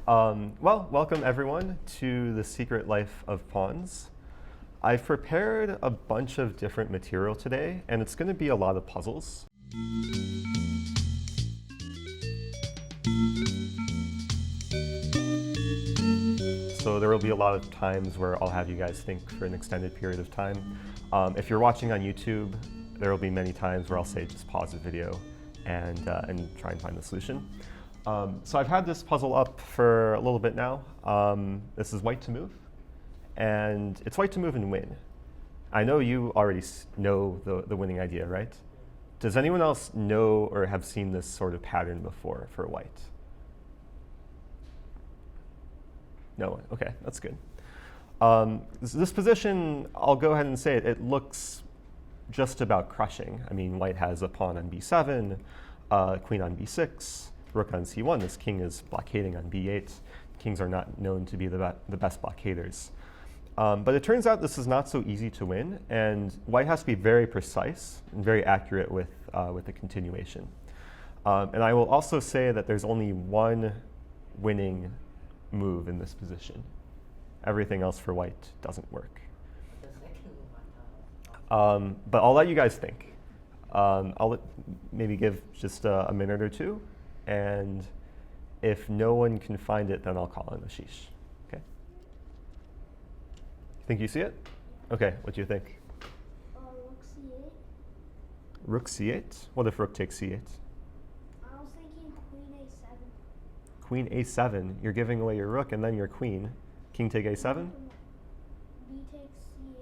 Well, welcome everyone to The Secret Life of Pawns. I've prepared a bunch of different material today, and it's going to be a lot of puzzles. So there will be a lot of times where I'll have you guys think for an extended period of time. If you're watching on YouTube, there will be many times where I'll say just pause the video and try and find the solution. So I've had this puzzle up for a little bit now. This is white to move, and it's white to move and win. I know you already know the winning idea, right? Does anyone else know or have seen this sort of pattern before for white? No one. OK, that's good. This position, I'll go ahead and say it looks just about crushing. I mean, white has a pawn on b7, queen on b6, rook on c1. This king is blockading on b8. Kings are not known to be the best blockaders. But it turns out this is not so easy to win, and white has to be very precise and very accurate with the continuation. And I will also say that there's only one winning move in this position. Everything else for white doesn't work. But I'll let you guys think. I'll maybe give just a minute or two. And if no one can find it, then I'll call in Ashish. Okay? Think you see it? OK, what do you think? Rook c8. Rook c8? What if rook takes c8? I was thinking queen a7. Queen a7. You're giving away your rook and then your queen. King take a7? B takes c8,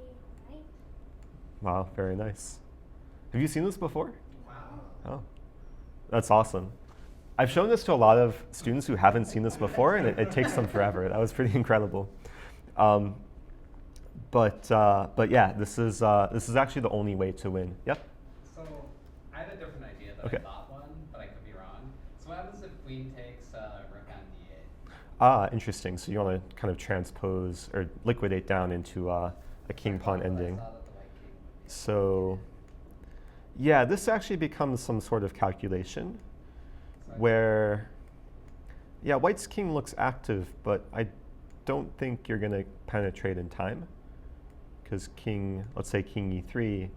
right? Wow, very nice. Have you seen this before? Wow. Oh, that's awesome. I've shown this to a lot of students who haven't seen this before, and it takes them forever. That was pretty incredible. But yeah, this is actually the only way to win. Yep. So I had a different idea that Okay. I thought one, but I could be wrong. So what happens if queen takes rook on d8? Ah, interesting. So you want to kind of transpose or liquidate down into a king pawn ending. I saw that the white king would be So yeah, this actually becomes some sort of calculation So I where, yeah, white's king looks active, but I don't think you're going to penetrate in time. Because king, let's say king e3,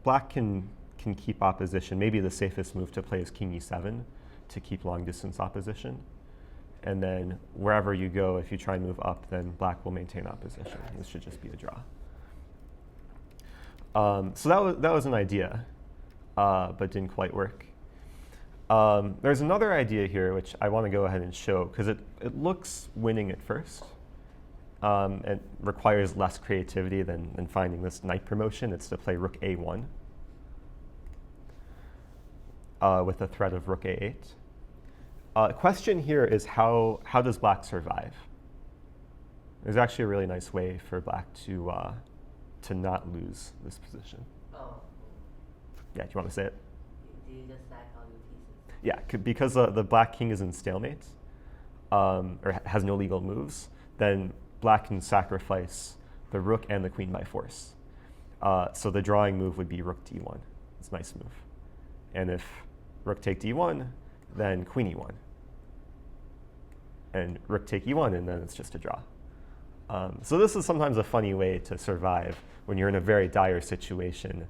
black can keep opposition. Maybe the safest move to play is king e7 to keep long distance opposition. And then wherever you go, if you try and move up, then black will maintain opposition. This should just be a draw. So that was an idea, but didn't quite work. There's another idea here, which I want to go ahead and show, because it looks winning at first. It requires less creativity than finding this knight promotion. It's to play rook a1 with the threat of rook a8. The question here is how does black survive? There's actually a really nice way for black to not lose this position. Oh, Yeah, do you want to say it? do you just stack all your pieces? Yeah, because the black king is in stalemate, or has no legal moves, then black can sacrifice the rook and the queen by force. So the drawing move would be rook d1. It's a nice move. And if rook take d1, then queen e1. And rook take e1, and then it's just a draw. So this is sometimes a funny way to survive when you're in a very dire situation.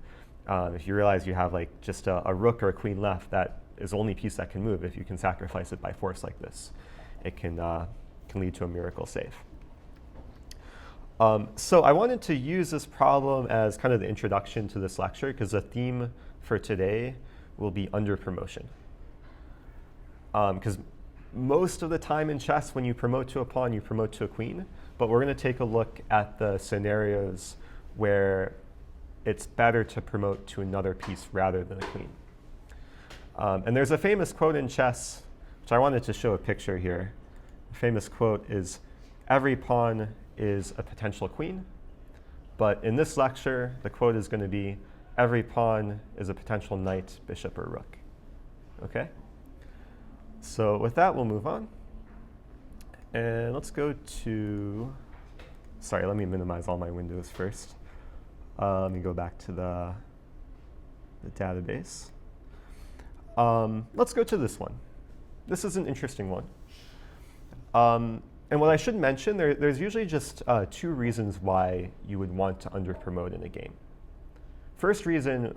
If you realize you have like just a rook or a queen left, that is the only piece that can move. If you can sacrifice it by force like this, it can lead to a miracle save. So I wanted to use this problem as kind of the introduction to this lecture, because the theme for today will be underpromotion. Because most of the time in chess, when you promote to a pawn, you promote to a queen. But we're going to take a look at the scenarios where it's better to promote to another piece rather than a queen. And there's a famous quote in chess, which I wanted to show a picture here. The famous quote is, "Every pawn is a potential queen." But in this lecture, the quote is going to be, "Every pawn is a potential knight, bishop, or rook." OK? So with that, we'll move on. And let's go to, sorry, let me minimize all my windows first. Let me go back to the database. Let's go to this one. this is an interesting one. And what I should mention, there's usually just 2 reasons why you would want to underpromote in a game. First reason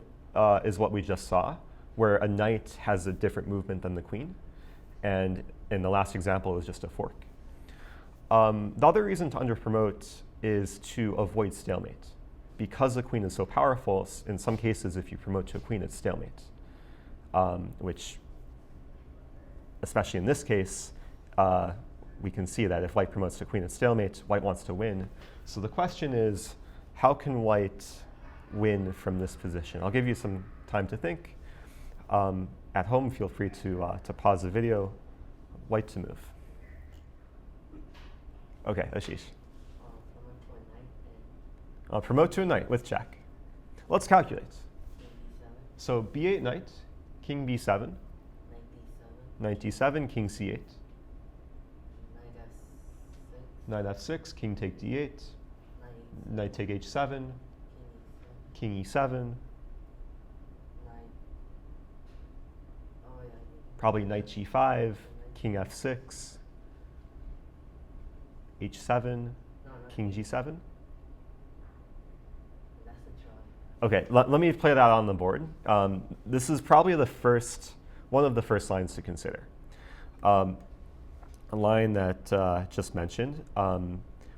is what we just saw, where a knight has a different movement than the queen. And in the last example, it was just a fork. The other reason to underpromote is to avoid stalemate. Because the queen is so powerful, in some cases, if you promote to a queen, it's stalemate, which, especially in this case, we can see that if white promotes to queen, it's stalemate. White wants to win. So the question is, how can white win from this position? I'll give you some time to think. At home, feel free to pause the video. White to move. Okay, Ashish. Promote to a knight with check. Let's calculate. So b8 knight, king b7, knight d7, king c8, knight f6, king take d8, knight take h7, king e7, probably knight g5, king f6, h7, king g7. Okay, let me play that on the board. This is probably one of the first lines to consider. A line that just mentioned.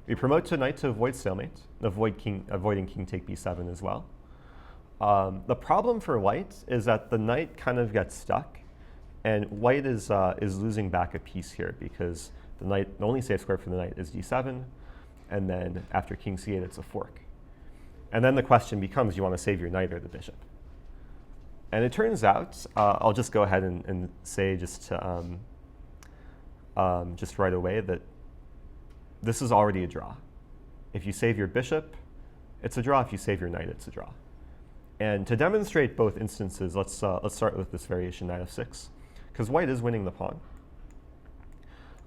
We promote to knight to avoid stalemate, avoiding king take b7 as well. The problem for white is that the knight kind of gets stuck, and white is losing back a piece here because the only safe square for the knight is d7, and then after king c8, it's a fork. And then the question becomes, you want to save your knight or the bishop? And it turns out, I'll just go ahead and say just right away that this is already a draw. If you save your bishop, it's a draw. If you save your knight, it's a draw. And to demonstrate both instances, let's start with this variation, knight f6, because white is winning the pawn.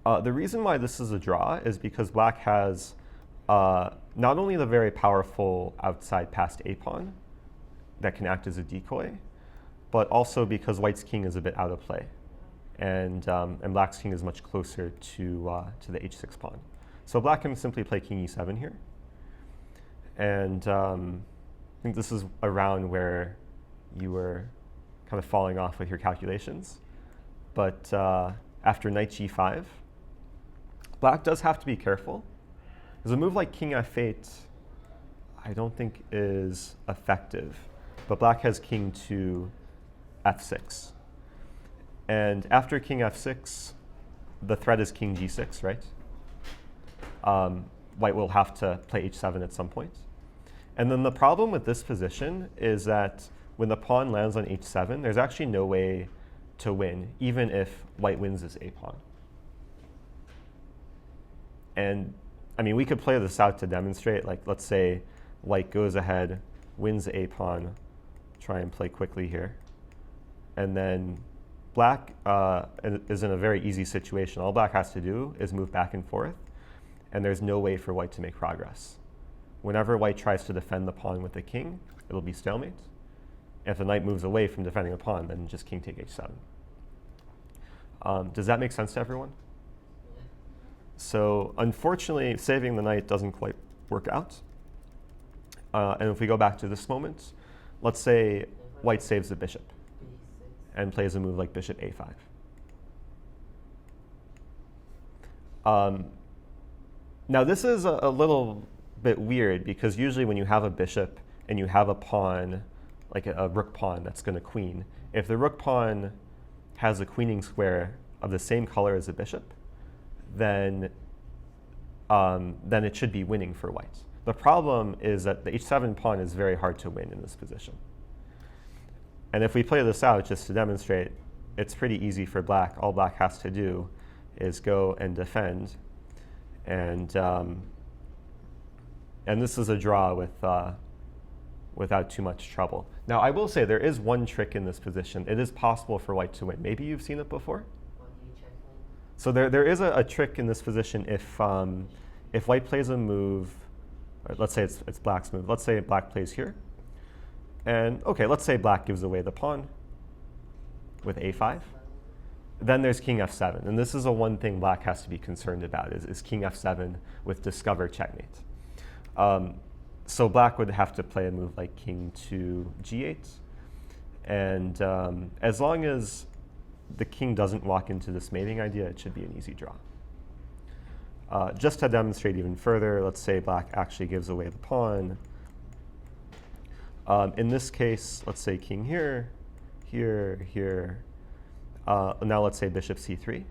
The reason why this is a draw is because black has not only the very powerful outside passed a pawn that can act as a decoy, but also because white's king is a bit out of play, and black's king is much closer to the h6 pawn. So black can simply play king e7 here, and I think this is around where you were kind of falling off with your calculations. But after knight g5, black does have to be careful. Because a move like king f8, I don't think is effective. But black has king to f6. And after king f6, the threat is king g6, right? White will have to play h7 at some point. And then the problem with this position is that when the pawn lands on h7, there's actually no way to win, even if white wins this a pawn. And I mean, we could play this out to demonstrate. Like, let's say white goes ahead, wins the a pawn, try and play quickly here. And then black is in a very easy situation. All black has to do is move back and forth, and there's no way for white to make progress. Whenever white tries to defend the pawn with the king, it'll be stalemate. If the knight moves away from defending the pawn, then just king take h7. Does that make sense to everyone? So unfortunately, saving the knight doesn't quite work out. And if we go back to this moment, let's say white saves the bishop and plays a move like bishop a5. Now this is a little bit weird because usually when you have a bishop and you have a pawn, like a rook pawn that's going to queen, if the rook pawn has a queening square of the same color as the bishop, then it should be winning for white. The problem is that the h7 pawn is very hard to win in this position. And if we play this out just to demonstrate, it's pretty easy for black. All black has to do is go and defend. And this is a draw without too much trouble. Now, I will say there is one trick in this position. It is possible for white to win. Maybe you've seen it before? So there is a trick in this position if white plays a move, let's say it's black's move. Let's say black plays here. And OK, let's say black gives away the pawn with a5. then there's king f7. And this is the one thing black has to be concerned about is king f7 with discover checkmate. So black would have to play a move like king to g8. And as long as the king doesn't walk into this mating idea, it should be an easy draw. Just to demonstrate even further, let's say black actually gives away the pawn. In this case, let's say king here, here, here. Now let's say bishop c3.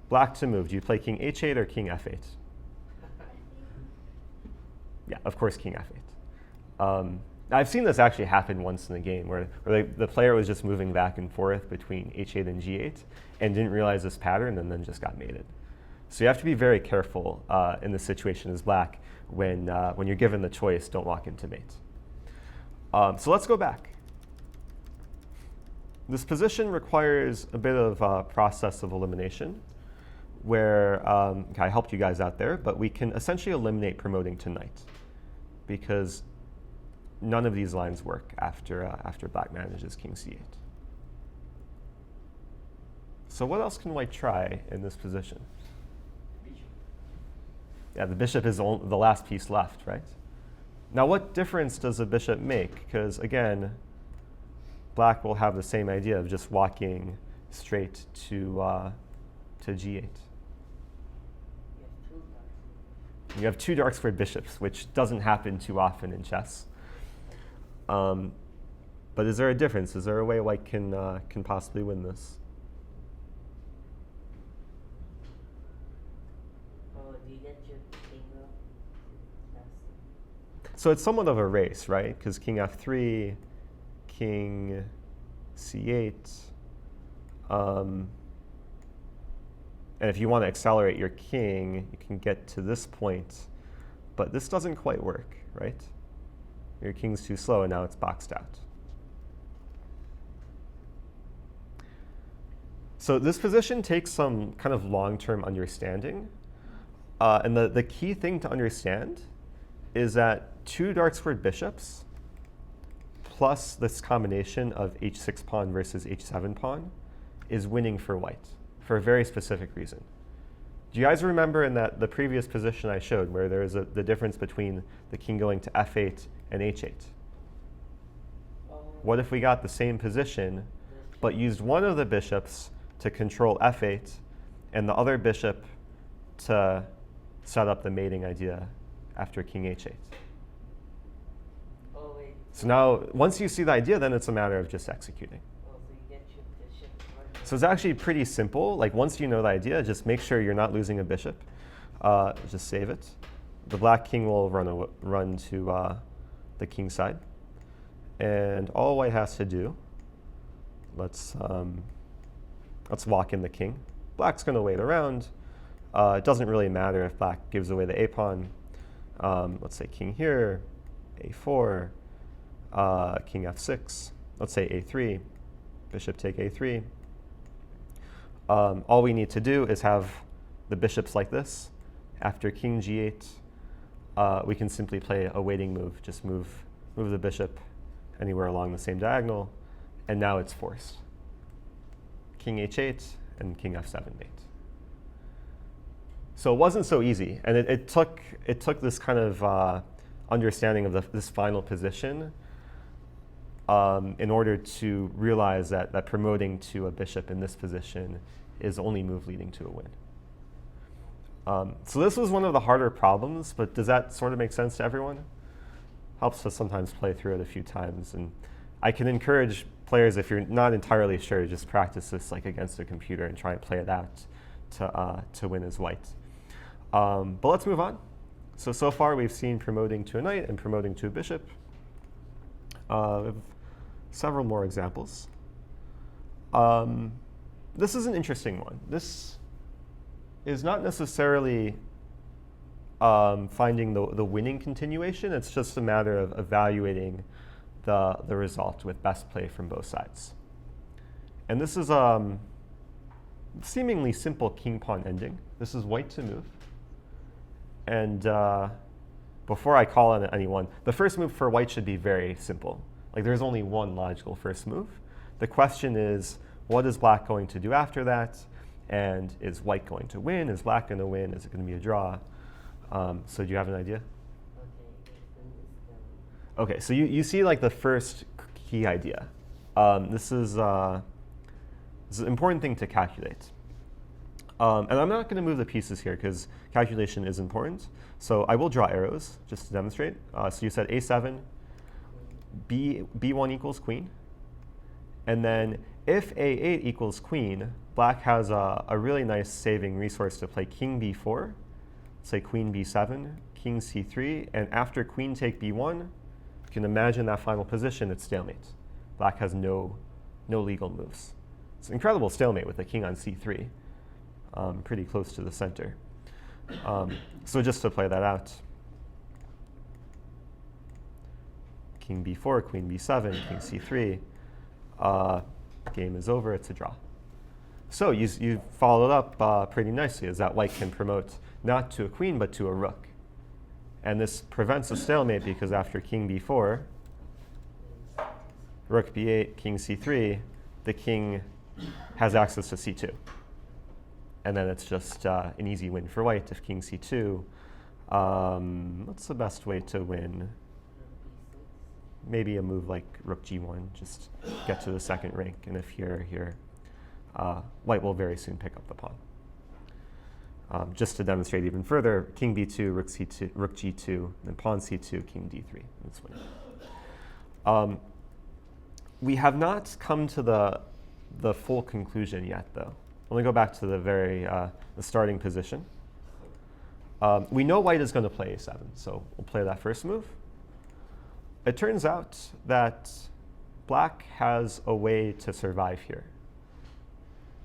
Black to move. Do you play king h8 or king f8? Yeah, of course king f8. I've seen this actually happen once in the game where the player was just moving back and forth between h8 and g8 and didn't realize this pattern and then just got mated. So you have to be very careful in this situation as black when you're given the choice, don't walk into mate. So let's go back. This position requires a bit of a process of elimination where I helped you guys out there, but we can essentially eliminate promoting to knight because none of these lines work after black manages king c8. So what else can white try in this position? Yeah, the bishop is the last piece left, right? Now what difference does the bishop make? Because again, black will have the same idea of just walking straight to g8. You have two dark squared bishops, which doesn't happen too often in chess. But is there a difference? Is there a way white can possibly win this? Do you get your king row? So it's somewhat of a race, right? Because king f3, king c8. And if you want to accelerate your king, you can get to this point. But this doesn't quite work, right? Your king's too slow, and now it's boxed out. So this position takes some kind of long-term understanding. And the key thing to understand is that two dark squared bishops plus this combination of h6 pawn versus h7 pawn is winning for white for a very specific reason. Do you guys remember in the previous position I showed where there is the difference between the king going to f8 and h8? What if we got the same position but used one of the bishops to control f8 and the other bishop to set up the mating idea after king h8? Oh, wait. So now, once you see the idea, then it's a matter of just executing. Oh, so you get your bishop. So it's actually pretty simple. Like once you know the idea, just make sure you're not losing a bishop. Just save it. The black king will run to the king side. And all white has to do, let's walk in the king. Black's going to wait around. It doesn't really matter if black gives away the a pawn. Let's say king here, a4, king f6. Let's say a3, bishop take a3. All we need to do is have the bishops like this. After king g8, we can simply play a waiting move. Just move the bishop anywhere along the same diagonal, and now it's forced. King h8 and king f7 mate. So it wasn't so easy, and it took this kind of understanding of this final position in order to realize that promoting to a bishop in this position is the only move leading to a win. So this was one of the harder problems, but does that sort of make sense to everyone? Helps to sometimes play through it a few times, and I can encourage players, if you're not entirely sure, just practice this like against a computer and try and play it out to win as white. But let's move on. So far we've seen promoting to a knight and promoting to a bishop. We have several more examples. This is an interesting one. This is not necessarily finding the winning continuation. It's just a matter of evaluating the result with best play from both sides. And this is seemingly simple king-pawn ending. This is white to move. And before I call on anyone, the first move for white should be very simple. Like there's only one logical first move. The question is, what is black going to do after that? And is white going to win? Is black going to win? Is it going to be a draw? So do you have an idea? Okay, so you see like the first key idea. This is an important thing to calculate. And I'm not going to move the pieces here because calculation is important. So I will draw arrows just to demonstrate. So you said A7, B1 equals queen. And then if A8 equals queen, black has a really nice saving resource to play king B4, say queen B7, king C3, and after queen take B1, you can imagine that final position, it's stalemate. Black has no legal moves. It's an incredible stalemate with a king on C3, pretty close to the center. So just to play that out, king B4, queen B7, king C3, game is over, it's a draw. So you followed up pretty nicely, is that white can promote not to a queen, but to a rook. And this prevents a stalemate because after king b4, rook b8, king c3, the king has access to c2. And then it's just an easy win for white if king c2. What's the best way to win? Maybe a move like rook g1, just get to the second rank. And if here, white will very soon pick up the pawn. Just to demonstrate even further, king b2, rook c2, rook g2, then pawn c2, king d3. That's winning. We have not come to the full conclusion yet, though. Let me go back to the starting position. We know white is going to play a7, so we'll play that first move. It turns out that black has a way to survive here.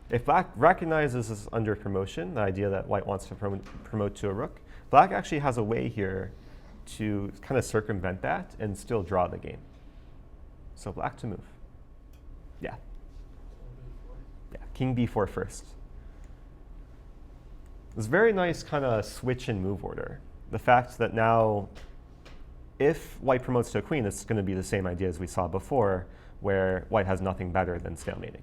If black recognizes this under promotion, the idea that white wants to promote to a rook, black actually has a way here to kind of circumvent that and still draw the game. So black to move. Yeah. Yeah, king b4 first. It's very nice kind of switch in move order. The fact that now, if white promotes to a queen, it's going to be the same idea as we saw before, where white has nothing better than stalemating.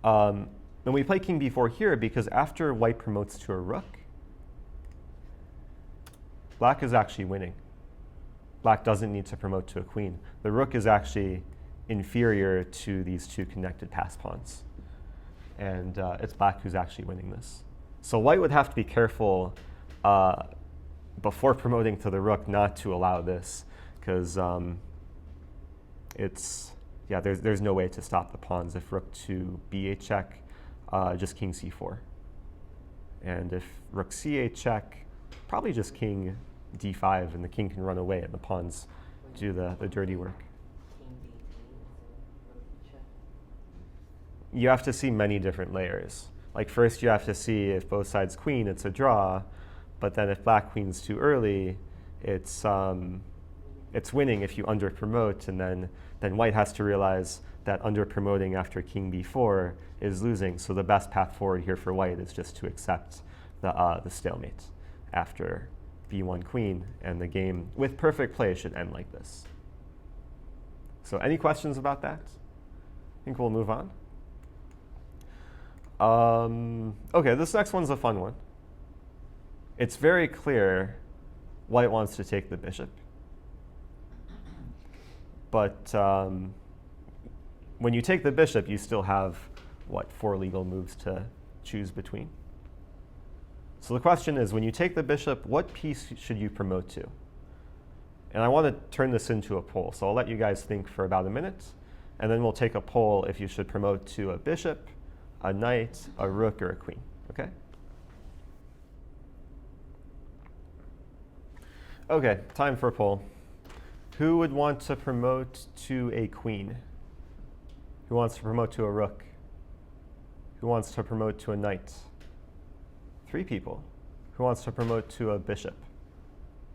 Then we play king b4 here because after white promotes to a rook, black is actually winning. Black doesn't need to promote to a queen. The rook is actually inferior to these two connected pass pawns. And it's black who's actually winning this. So white would have to be careful before promoting to the rook not to allow this, because there's no way to stop the pawns. If rook to b8 check, just king c4. And if rook c8 check, probably just king d5, and the king can run away and the pawns do the dirty work. You have to see many different layers. Like first you have to see if both sides queen, it's a draw, but then if black queen's too early, it's winning if you under promote, and then white has to realize that under promoting after king b4 is losing. So the best path forward here for white is just to accept the stalemate after b1 queen, and the game with perfect play should end like this. So any questions about that? I think we'll move on. Okay, this next one's a fun one. It's very clear white wants to take the bishop. But when you take the bishop, you still have, 4 legal moves to choose between. So the question is, when you take the bishop, what piece should you promote to? And I want to turn this into a poll. So I'll let you guys think for about a minute, and then we'll take a poll if you should promote to a bishop, a knight, a rook, or a queen. Okay? Okay, time for a poll. Who would want to promote to a queen? Who wants to promote to a rook? Who wants to promote to a knight? 3 people. Who wants to promote to a bishop?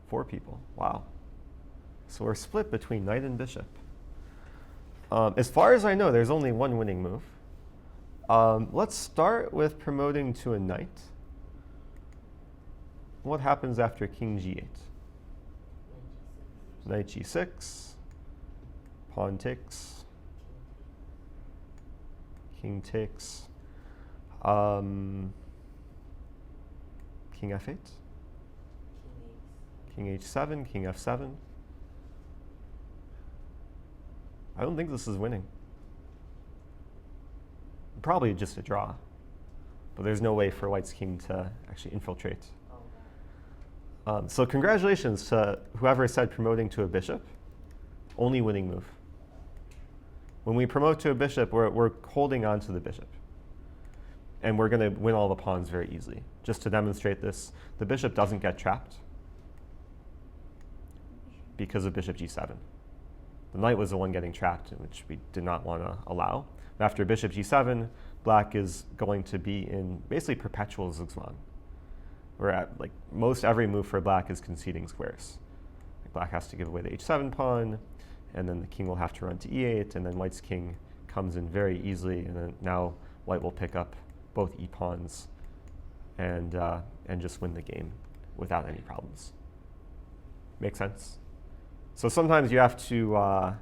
4 people. Wow. So we're split between knight and bishop. As far as I know, there's only one winning move. Let's start with promoting to a knight. What happens after king g8? Knight g6, pawn takes, King takes. King f8. King King h7, king f7. I don't think this is winning. Probably just a draw. But there's no way for white's king to actually infiltrate. So congratulations to whoever said promoting to a bishop. Only winning move. When we promote to a bishop, we're holding on to the bishop. And we're going to win all the pawns very easily. Just to demonstrate this, the bishop doesn't get trapped because of bishop g7. The knight was the one getting trapped, which we did not want to allow. After bishop g7, black is going to be in basically perpetual zugzwang. Where at like most every move for black is conceding squares. Like black has to give away the h7 pawn, and then the king will have to run to e8, and then white's king comes in very easily, and then now white will pick up both e pawns and just win the game without any problems. Make sense? So sometimes you have to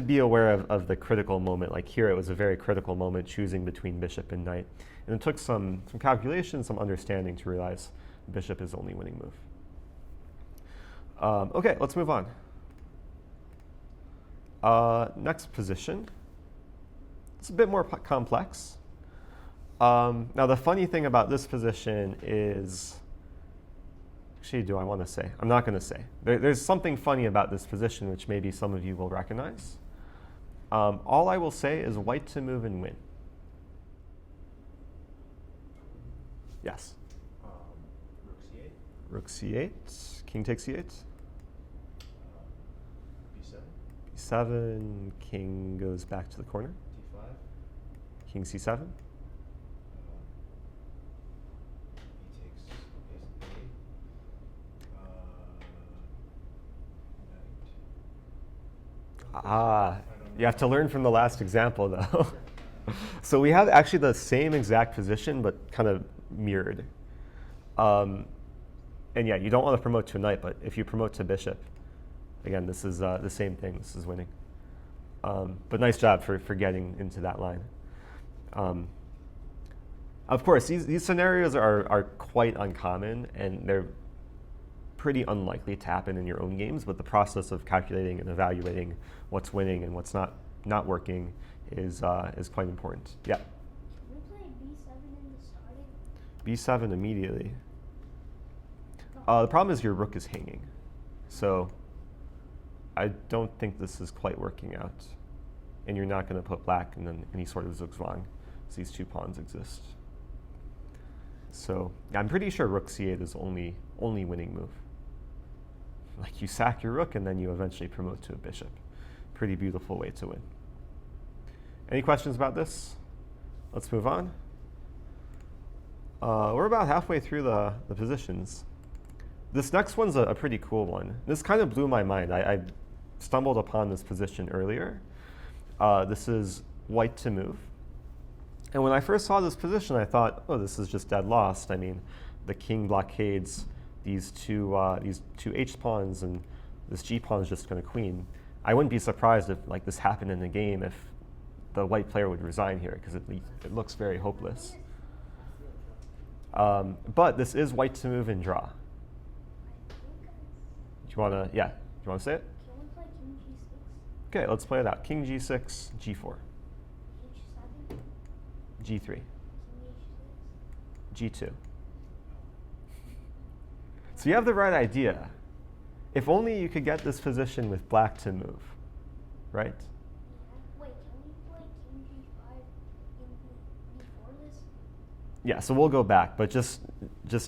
be aware of the critical moment. Like here, it was a very critical moment choosing between bishop and knight. And it took some calculation, some understanding to realize bishop is the only winning move. Okay, let's move on. Next position. It's a bit more complex. Now, the funny thing about this position is, actually, do I want to say? I'm not going to say. There's something funny about this position, which maybe some of you will recognize. All I will say is white to move and win. Yes? Rook c8. Rook c8. King takes c8. b7. b7. King goes back to the corner. d5. King c7. B takes a8. Knight. You have to learn from the last example, though. So we have actually the same exact position, but kind of mirrored. And yeah, you don't want to promote to a knight, but if you promote to bishop, again, this is the same thing. This is winning. But nice job for getting into that line. Of course, these scenarios are quite uncommon, and they're pretty unlikely to happen in your own games, but the process of calculating and evaluating what's winning and what's not working is quite important. Yeah? Can we play b7 in the starting? b7 immediately. The problem is your rook is hanging. So I don't think this is quite working out. And you're not going to put black in any sort of zugzwang, so these two pawns exist. So yeah, I'm pretty sure rook c8 is only winning move. Like you sack your rook and then you eventually promote to a bishop. Pretty beautiful way to win. Any questions about this? Let's move on. We're about halfway through the positions. This next one's a pretty cool one. This kind of blew my mind. I stumbled upon this position earlier. This is white to move. And when I first saw this position, I thought, oh, this is just dead lost. I mean, the king blockades these two h pawns, and this g pawn is just going to queen. I wouldn't be surprised if like this happened in the game if the white player would resign here, because it looks very hopeless. But this is white to move and draw. I think Do you want to, yeah, do you want to say it? can we play king g6? Okay, let's play it out. King g6, g4, h7? g3, King h6? g2. So you have the right idea. If only you could get this position with black to move, right? Yeah. Wait, can we play king g5 before this? Yeah, so we'll go back, but just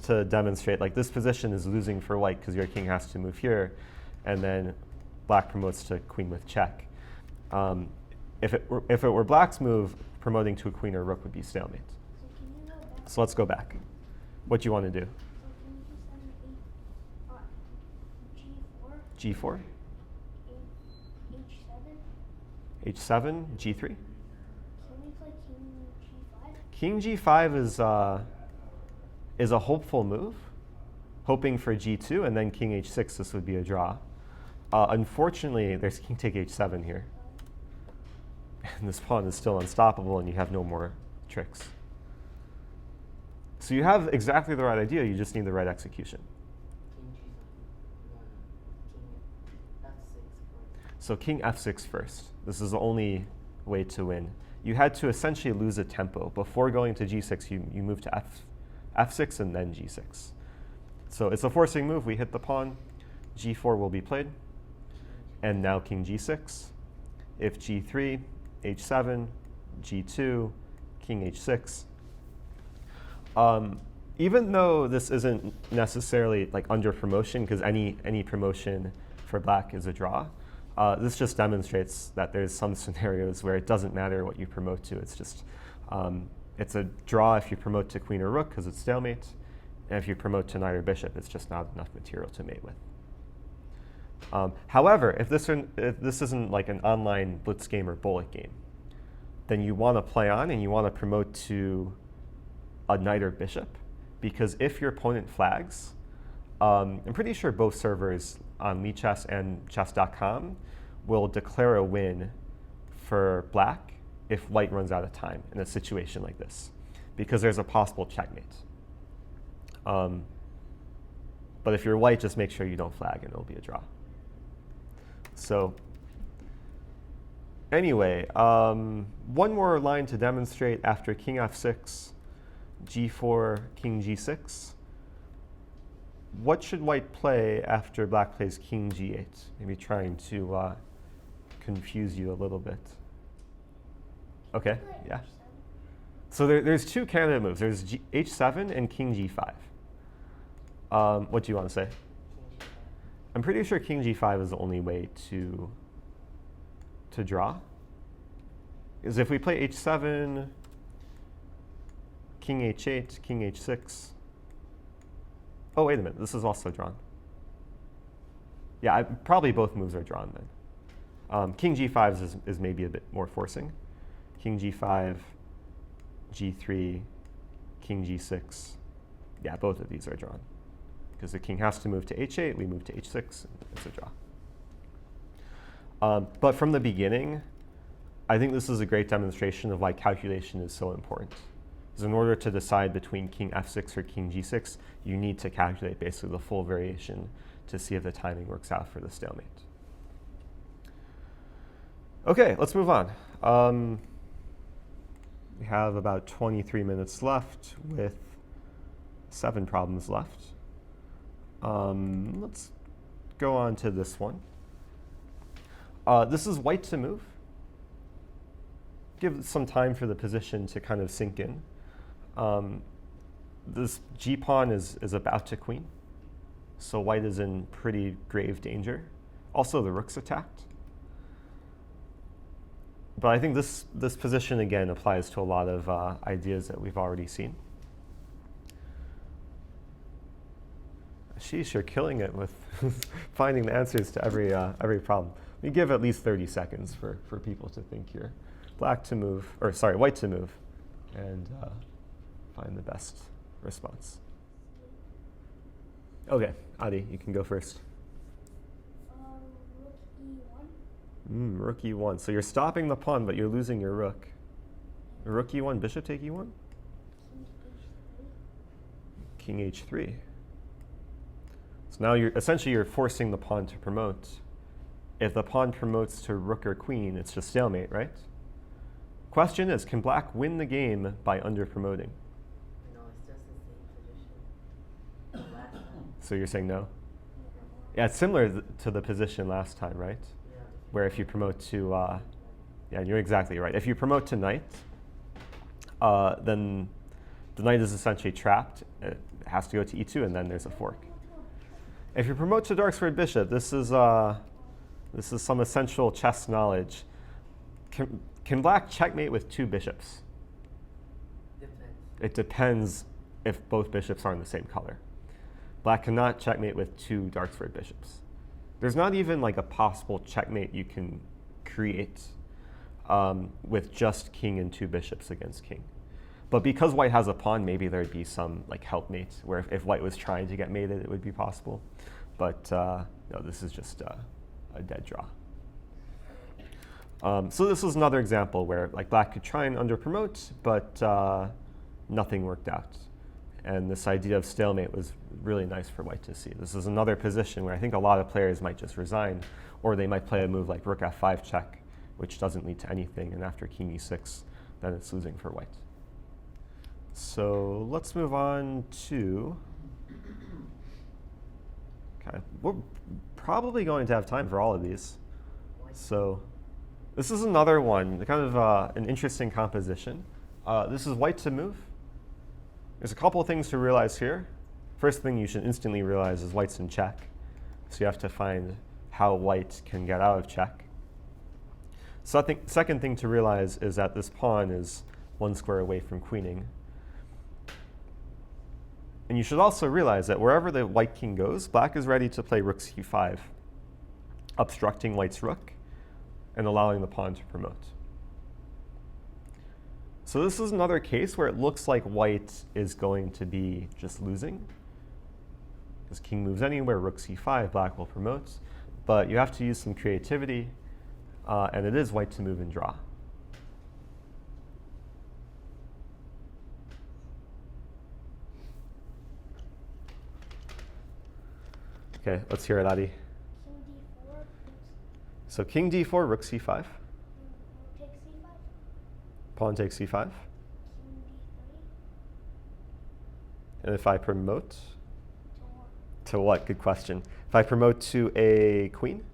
to demonstrate, like this position is losing for white because your king has to move here, and then black promotes to queen with check. If it were black's move, promoting to a queen or rook would be stalemate. So can you go back? So let's go back. What do you want to do? So king g7, G4, h7, h7, g3. can we play king g5? King g5 is a hopeful move, hoping for g2, and then king h6. This would be a draw. Unfortunately, there's king take h7 here. And this pawn is still unstoppable and you have no more tricks. So you have exactly the right idea, you just need the right execution. King G something. No, no. King F6 first. So king f6 first. This is the only way to win. You had to essentially lose a tempo. Before going to g6, you move to f6 and then g6. So it's a forcing move. We hit the pawn. g4 will be played. And now king g6. If g3, h7, g2, king h6. Even though this isn't necessarily like under promotion, because any promotion for black is a draw, this just demonstrates that there's some scenarios where it doesn't matter what you promote to. It's just, it's a draw if you promote to queen or rook because it's stalemate. And if you promote to knight or bishop, it's just not enough material to mate with. However, if this isn't like an online blitz game or bullet game, then you want to play on and you want to promote to a knight or bishop, because if your opponent flags, I'm pretty sure both servers on Lichess and chess.com will declare a win for black if white runs out of time in a situation like this, because there's a possible checkmate. But if you're white, just make sure you don't flag and it'll be a draw. So anyway, one more line to demonstrate after king f6, g4, king g6. What should white play after black plays king g8? Maybe trying to confuse you a little bit. Okay, yeah. So there's two candidate moves. There's h7 and king g5. What do you want to say? King G5. I'm pretty sure king g5 is the only way to draw. Because if we play h7, king h8, king h6. Oh, wait a minute. This is also drawn. Yeah, probably both moves are drawn then. King g5 is maybe a bit more forcing. King g5, g3, king g6. Yeah, both of these are drawn. Because the king has to move to h8, we move to h6, and it's a draw. But from the beginning, I think this is a great demonstration of why calculation is so important. Because in order to decide between king f6 or king g6, you need to calculate basically the full variation to see if the timing works out for the stalemate. Okay, let's move on. We have about 23 minutes left with 7 problems left. Let's go on to this one. This is white to move. Give some time for the position to kind of sink in. This g-pawn is about to queen, so white is in pretty grave danger. Also, the rook's attacked. But I think this position, again, applies to a lot of ideas that we've already seen. Sheesh, you're killing it with finding the answers to every problem. We give at least 30 seconds for people to think here. White to move, and find the best response. Okay, Adi, you can go first. Rook e1. Rook e1. So you're stopping the pawn, but you're losing your rook. Rook e1, bishop take e1? King h3. King h3. So now you're forcing the pawn to promote. If the pawn promotes to rook or queen, it's just stalemate, right? Question is, can black win the game by under-promoting? No, it's just the same position. Last time. So you're saying no? Yeah, it's similar to the position last time, right? Yeah. Where if you promote to, yeah, you're exactly right. If you promote to knight, then the knight is essentially trapped. It has to go to e2, and then there's a fork. If you promote to dark squared bishop, this is some essential chess knowledge. Can black checkmate with 2 bishops? Depends. It depends if both bishops are in the same color. Black cannot checkmate with 2 dark squared bishops. There's not even like a possible checkmate you can create with just king and 2 bishops against king. But because white has a pawn, maybe there'd be some like helpmate where if white was trying to get mated, it would be possible. But no, this is just a dead draw. So this was another example where like black could try and underpromote, but nothing worked out. And this idea of stalemate was really nice for white to see. This is another position where I think a lot of players might just resign, or they might play a move like rook f5 check, which doesn't lead to anything, and after king e6, then it's losing for white. So let's move on to, okay, we're probably going to have time for all of these. So this is another one, kind of an interesting composition. This is white to move. There's a couple of things to realize here. First thing you should instantly realize is white's in check. So you have to find how white can get out of check. Second thing to realize is that this pawn is one square away from queening. And you should also realize that wherever the white king goes, black is ready to play rook c5, obstructing white's rook and allowing the pawn to promote. So this is another case where it looks like white is going to be just losing. Because king moves anywhere, rook c5, black will promote. But you have to use some creativity, and it is white to move and draw. Okay, let's hear it, Adi. King d4. So king d4, rook c5, Take c5. pawn takes c5. King d3. And if I promote, To what? to what? Good question. If I promote to a queen,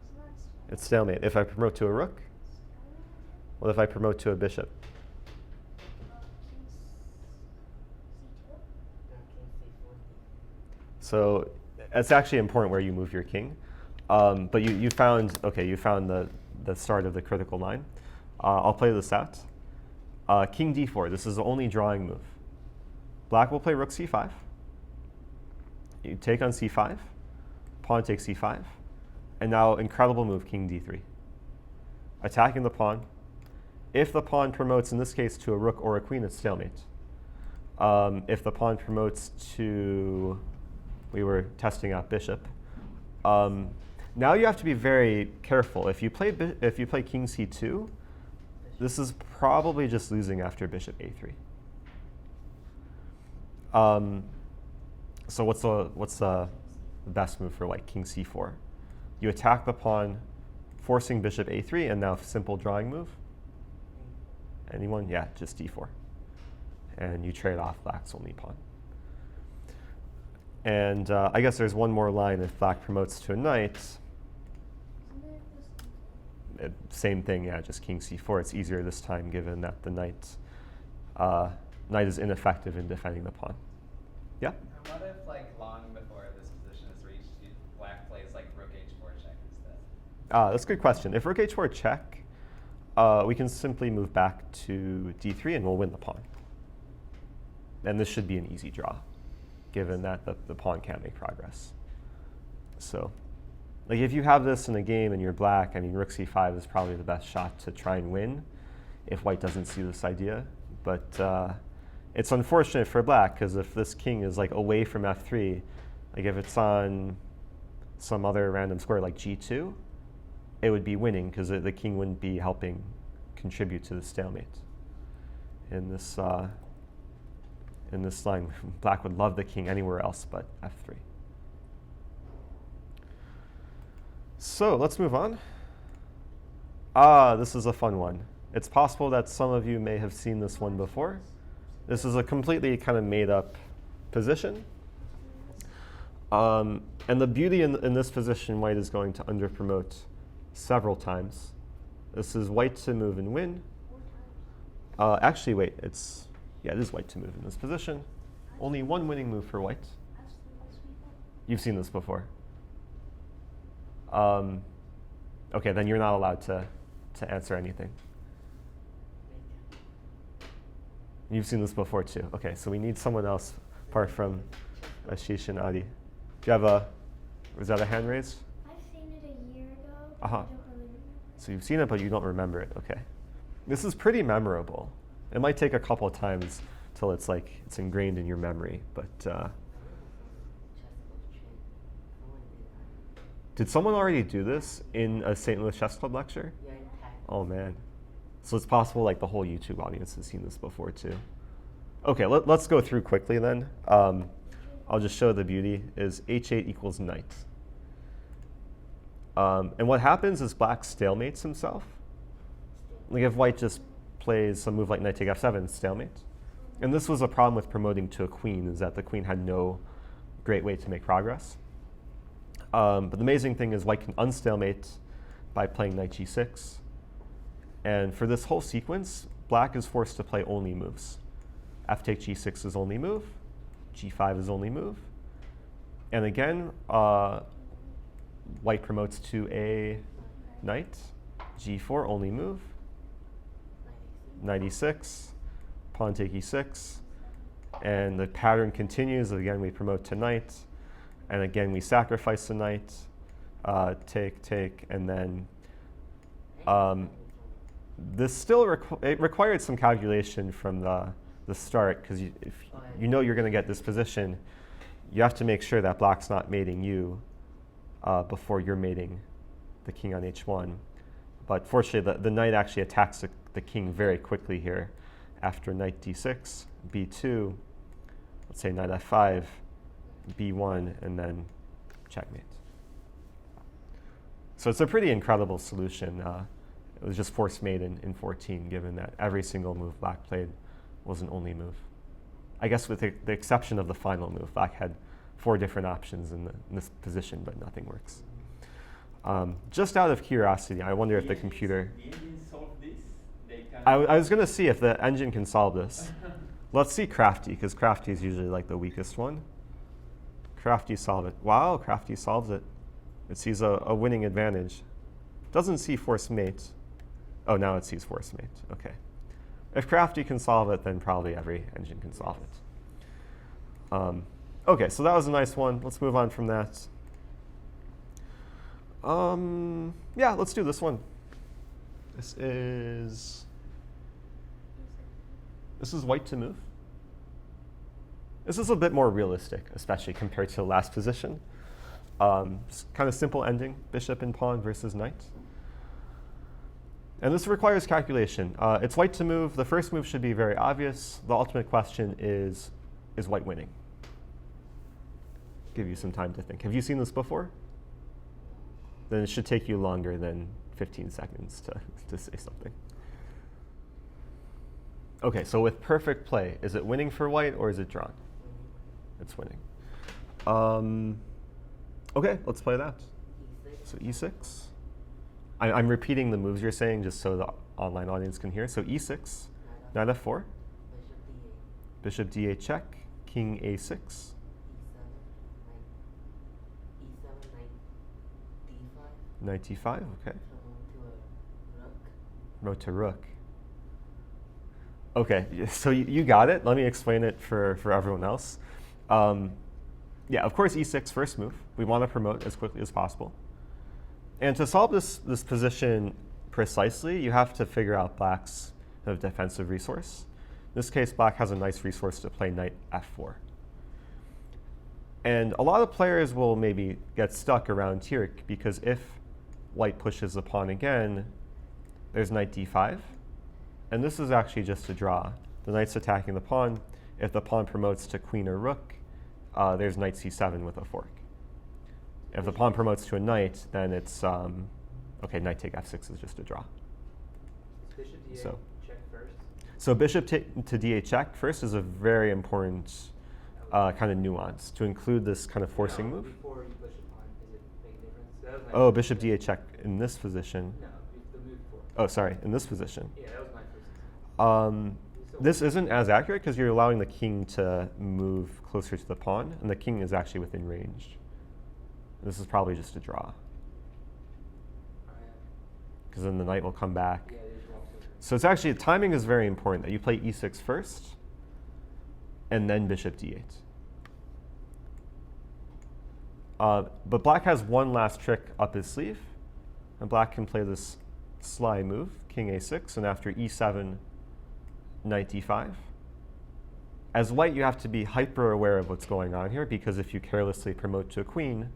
It's not it's stalemate. If I promote to a rook, what if I promote to a bishop? king c2. No, king c4. So it's actually important where you move your king. But you found, okay, you found the start of the critical line. I'll play this out. King d4, this is the only drawing move. Black will play rook c5. You take on c5, pawn takes c5, and now incredible move, king d3. Attacking the pawn. If the pawn promotes, in this case, to a rook or a queen, it's stalemate. If the pawn promotes to, we were testing out bishop. Now you have to be very careful. If you play king c2, this is probably just losing after bishop a3. So what's the best move for white? King c4. You attack the pawn, forcing bishop a3, and now simple drawing move. Anyone? Yeah, just d4. And you trade off black's only pawn. And I guess there's one more line if black promotes to a knight. Isn't it the same thing? Same thing, yeah, just king c4. It's easier this time given that the knight is ineffective in defending the pawn. Yeah? And what if, like, long before this position is reached, black plays like rook h4 check instead? That's a good question. If rook h4 check, we can simply move back to d3 and we'll win the pawn. And this should be an easy draw, given that the pawn can't make progress. So, like if you have this in a game and you're black, I mean, rook c5 is probably the best shot to try and win if white doesn't see this idea. But it's unfortunate for black, because if this king is like away from f3, like if it's on some other random square like g2, it would be winning because the king wouldn't be helping contribute to the stalemate. In this line, black would love the king anywhere else but f3. So let's move on. This is a fun one. It's possible that some of you may have seen this one before. This is a completely kind of made up position. And the beauty in this position, white is going to underpromote several times. This is white to move and win. 4 times. Actually, wait, it is white to move in this position. Only one winning move for white. I've seen this before. You've seen this before. Okay, then you're not allowed to answer anything. You've seen this before too. Okay, so we need someone else apart from Ashish and Adi. Do you have was that a hand raise? I've seen it a year ago, but Uh-huh. I don't really remember. So you've seen it, but you don't remember it. Okay. This is pretty memorable. It might take a couple of times till it's ingrained in your memory, but Did someone already do this in a St. Louis Chess Club lecture? Yeah, intact. Oh man. So it's possible like the whole YouTube audience has seen this before too. Okay, let's go through quickly then. I'll just show the beauty is h8 equals knight. And what happens is black stalemates himself. Like if white just plays some move like knight take f7, stalemate. And this was a problem with promoting to a queen, is that the queen had no great way to make progress. But the amazing thing is white can unstalemate by playing knight g6. And for this whole sequence, black is forced to play only moves. F take g6 is only move, g5 is only move. And again, white promotes to a knight, g4 only move, knight e6, pawn take e6, and the pattern continues. Again, we promote to knight, and again we sacrifice the knight, take, and then this still it required some calculation from the start, because if you know you're going to get this position, you have to make sure that black's not mating you before you're mating the king on h1. But fortunately, the knight actually attacks the king very quickly here after knight d6, b2, let's say knight f5, b1, and then checkmate. So it's a pretty incredible solution. It was just forced mate in 14, given that every single move black played was an only move. I guess with the exception of the final move, black had 4 different options in this position, but nothing works. Just out of curiosity, I wonder if the computer... The engine solve this? They can I was going to see if the engine can solve this. Let's see Crafty, because Crafty is usually like the weakest one. Crafty solve it. Wow, Crafty solves it. It sees a winning advantage. Doesn't see force mate. Oh, now it sees force mate. Okay. If Crafty can solve it, then probably every engine can solve it. Okay, so that was a nice one. Let's move on from that. Yeah, let's do this one. This is white to move. This is a bit more realistic, especially compared to the last position. Kind of simple ending, bishop and pawn versus knight. And this requires calculation. It's white to move. The first move should be very obvious. The ultimate question is white winning? Give you some time to think. Have you seen this before? Then it should take you longer than 15 seconds to say something. Okay, so with perfect play, is it winning for white or is it drawn? It's winning. Okay, let's play that. So e6. I'm repeating the moves you're saying just so the online audience can hear. So e6, knight f4, bishop d8 check, king a6, knight d5, okay. Promote to rook. Okay, so you got it. Let me explain it for everyone else. Yeah, of course, e6 first move. We want to promote as quickly as possible. And to solve this position precisely, you have to figure out black's defensive resource. In this case, black has a nice resource to play knight f4. And a lot of players will maybe get stuck around here, because if white pushes the pawn again, there's knight d5. And this is actually just a draw. The knight's attacking the pawn. If the pawn promotes to queen or rook, there's knight c7 with a fork. If the pawn promotes to a knight, then it's, okay, knight take f6 is just a draw. Is bishop d8 So- check first? So bishop to d8 check first is a very important kind of nuance to include this kind of forcing No, move. Before you push a pawn, does it make a difference? That was my Oh, first bishop decision. d8 check in this position. No, the move before. Oh, sorry, in this position. Yeah, that was my first decision. This isn't as accurate because you're allowing the king to move closer to the pawn, and the king is actually within range. This is probably just a draw, Oh, yeah. because then the knight will come back. Yeah, they just walked over. So it's actually, timing is very important, that you play e6 first, and then bishop d8. But black has one last trick up his sleeve, and black can play this sly move, king a6, and after e7, knight d5. As white, you have to be hyper aware of what's going on here, because if you carelessly promote to a queen,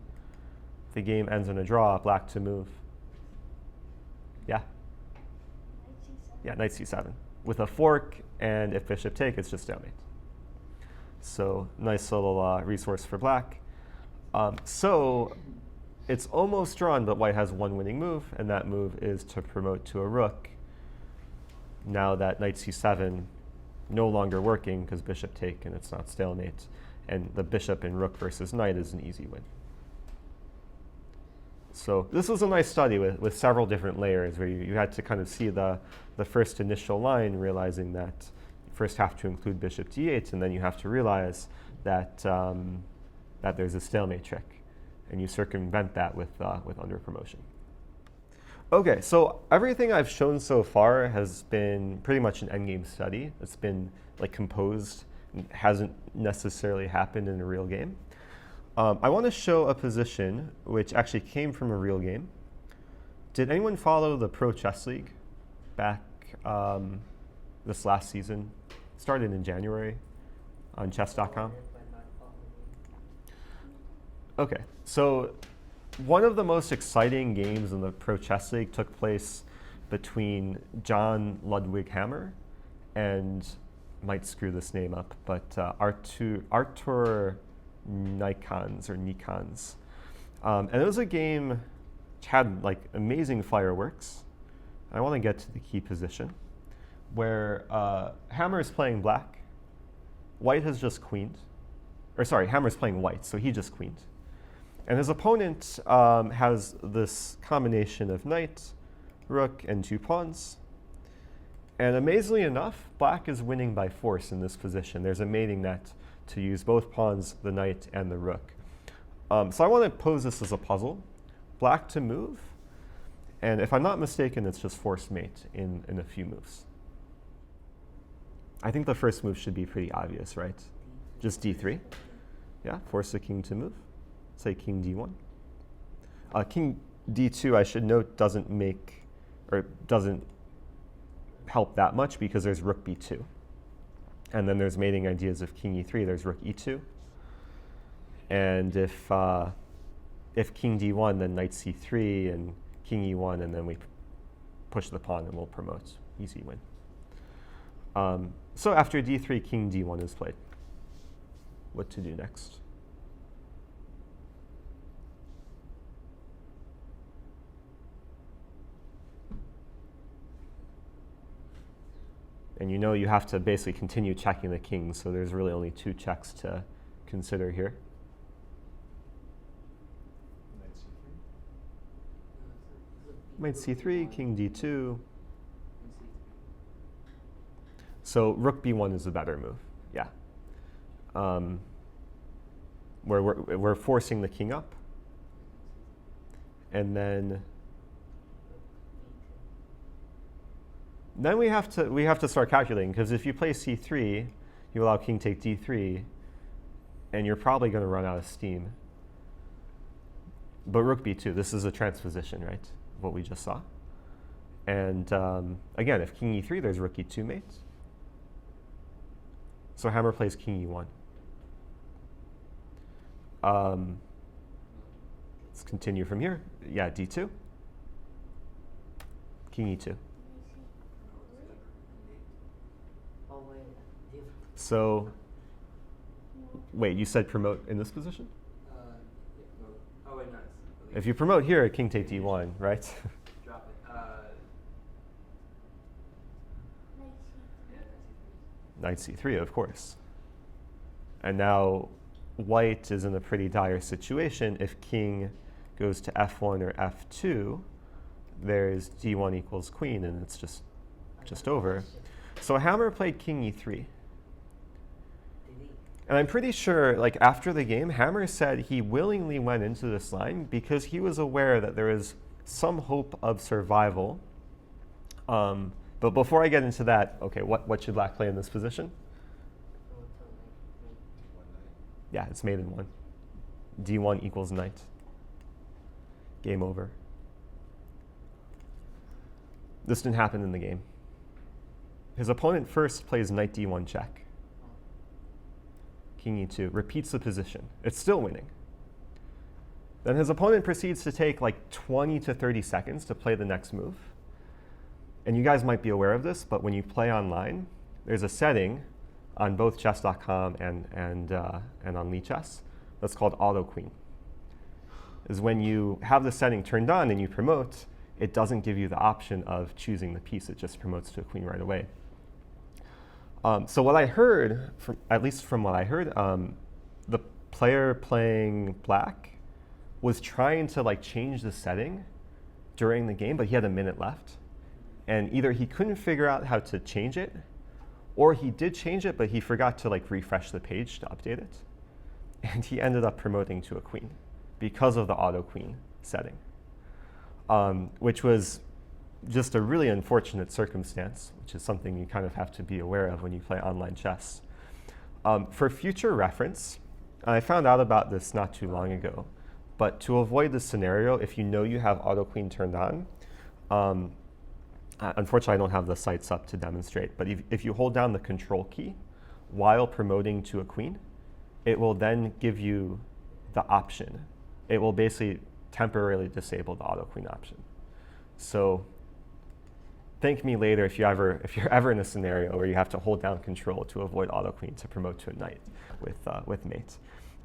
the game ends in a draw, black to move. Yeah, yeah, knight c7. With a fork, and if bishop take, it's just stalemate. So nice little resource for black. So it's almost drawn, but white has one winning move, and that move is to promote to a rook. Now that knight c7 no longer working because bishop take and it's not stalemate, and the bishop and rook versus knight is an easy win. So this was a nice study with several different layers where you had to kind of see the first initial line, realizing that you first have to include bishop d8, and then you have to realize that, that there's a stalemate trick, and you circumvent that with Underpromotion. Okay, so everything I've shown so far has been pretty much an endgame study. It's been like composed, and hasn't necessarily happened in a real game. I want to show a position which actually came from a real game. Did anyone follow the Pro Chess League back this last season? It started in January on chess.com. Okay, so one of the most exciting games in the Pro Chess League took place between John Ludvig Hammer and, might screw this name up, but Arturs Neiksans. And it was a game which had like amazing fireworks. I want to get to the key position where Hammer is playing black. White has just queened. Or sorry, Hammer's playing white, so he just queened. And his opponent has this combination of knight, rook, and two pawns. And amazingly enough, black is winning by force in this position. There's a mating net to use both pawns, the knight and the rook. So I want to pose this as a puzzle. Black to move. And if I'm not mistaken, it's just force mate in a few moves. I think the first move should be pretty obvious, right? Just d3. Yeah, force the king to move. Say king d1. King d2, I should note, doesn't help that much because there's rook b2. And then there's mating ideas of king e3, there's rook e2. And if king d1, then knight c3 and king e1, and then we push the pawn and we'll promote. Easy win. So after d3, king d1 is played. What to do next? And you know you have to basically continue checking the king, so there's really only two checks to consider here. Knight c3, king d2. So rook b1 is a better move, yeah. Where we're forcing the king up. And then we have to start calculating, because if you play c3, you allow king take d3, and you're probably going to run out of steam. But rook b2, this is a transposition, right? What we just saw. And again, if king e3, there's rook e2 mate. So Hammer plays king e1. Let's continue from here. Yeah, d2. King e2. So, wait, you said promote in this position? Oh, wait, no. If you promote here, king take d1, right? Drop it. Knight c3, of course. And now white is in a pretty dire situation. If king goes to f1 or f2, there's d1 equals queen, and it's just over. So Hammer played king e3. And I'm pretty sure, like after the game, Hammer said he willingly went into this line because he was aware that there is some hope of survival. But before I get into that, okay, what should black play in this position? Yeah, it's mate in one. d1 equals knight. Game over. This didn't happen in the game. His opponent first plays knight d1 check. King e2, repeats the position. It's still winning. Then his opponent proceeds to take like 20 to 30 seconds to play the next move. And you guys might be aware of this, but when you play online, there's a setting on both chess.com and on Lichess that's called auto queen. Is when you have the setting turned on and you promote, it doesn't give you the option of choosing the piece. It just promotes to a queen right away. So what I heard, at least from what I heard, the player playing black was trying to like change the setting during the game, but he had a minute left. And either he couldn't figure out how to change it, or he did change it, but he forgot to like refresh the page to update it. And he ended up promoting to a queen because of the auto queen setting, which was just a really unfortunate circumstance, which is something you kind of have to be aware of when you play online chess. For future reference, I found out about this not too long ago, but to avoid this scenario, if you know you have auto queen turned on, unfortunately I don't have the sites up to demonstrate, but if you hold down the control key while promoting to a queen, it will then give you the option. It will basically temporarily disable the auto queen option. So thank me later if you're ever in a scenario where you have to hold down control to avoid auto queen to promote to a knight with mate.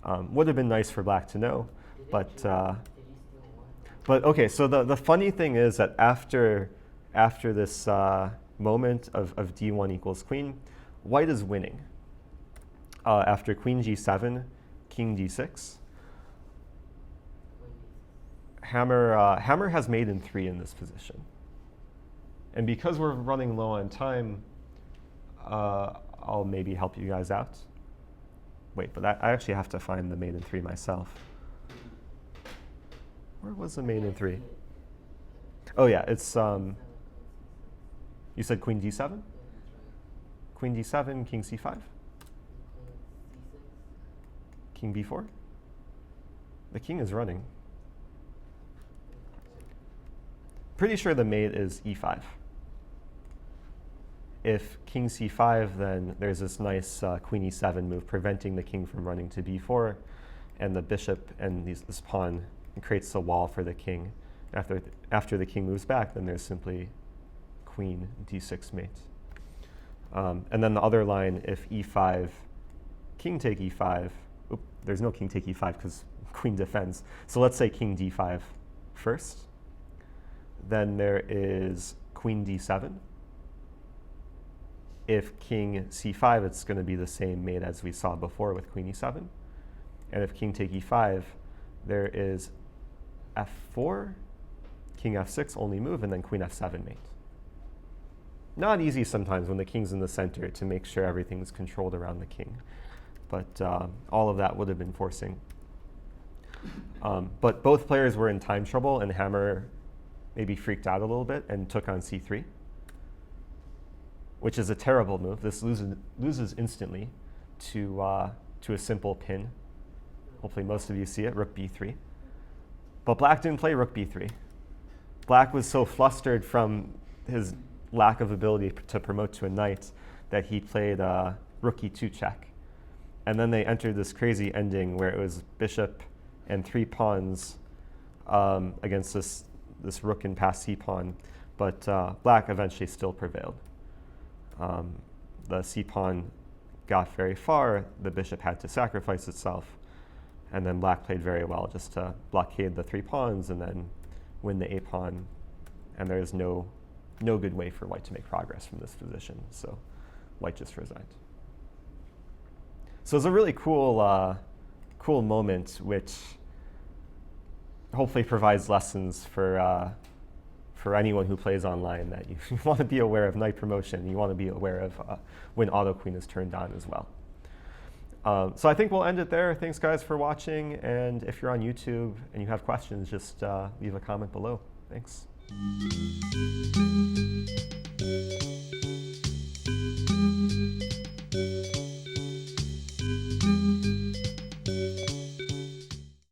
Would have been nice for black to know, but okay. So the funny thing is that after this moment of d1 equals queen, white is winning. After queen g7, king d6. Hammer has mate in 3 in this position. And because we're running low on time, I'll maybe help you guys out. Wait, but I actually have to find the mate in 3 myself. Where was the mate in 3? Oh yeah, it's, you said queen d7? Queen d7, king c5? King b4? The king is running. Pretty sure the mate is e5. If king c5, then there's this nice queen e7 move preventing the king from running to b4, and the bishop and this pawn creates a wall for the king. After the king moves back, then there's simply queen d6 mate. And then the other line, if e5, king take e5, there's no king take e5 because queen defends. So let's say king d5 first. Then there is queen d7. If king c5, it's going to be the same mate as we saw before with queen e7. And if king take e5, there is f4, king f6, only move, and then queen f7 mate. Not easy sometimes when the king's in the center to make sure everything's controlled around the king. But all of that would have been forcing. But both players were in time trouble, and Hammer maybe freaked out a little bit and took on c3, which is a terrible move. This loses instantly to a simple pin. Hopefully most of you see it, rook b3. But black didn't play rook b3. Black was so flustered from his lack of ability to promote to a knight that he played rook e2 check. And then they entered this crazy ending where it was bishop and 3 pawns against this rook and pass c pawn. But black eventually still prevailed. The c pawn got very far. The bishop had to sacrifice itself. And then black played very well just to blockade the 3 pawns and then win the a pawn. And there's no good way for white to make progress from this position. So white just resigned. So it's a really cool moment, which hopefully provides lessons for anyone who plays online, that you want to be aware of knight promotion. You want to be aware of when auto queen is turned on as well. So I think we'll end it there. Thanks, guys, for watching. And if you're on YouTube and you have questions, just leave a comment below. Thanks.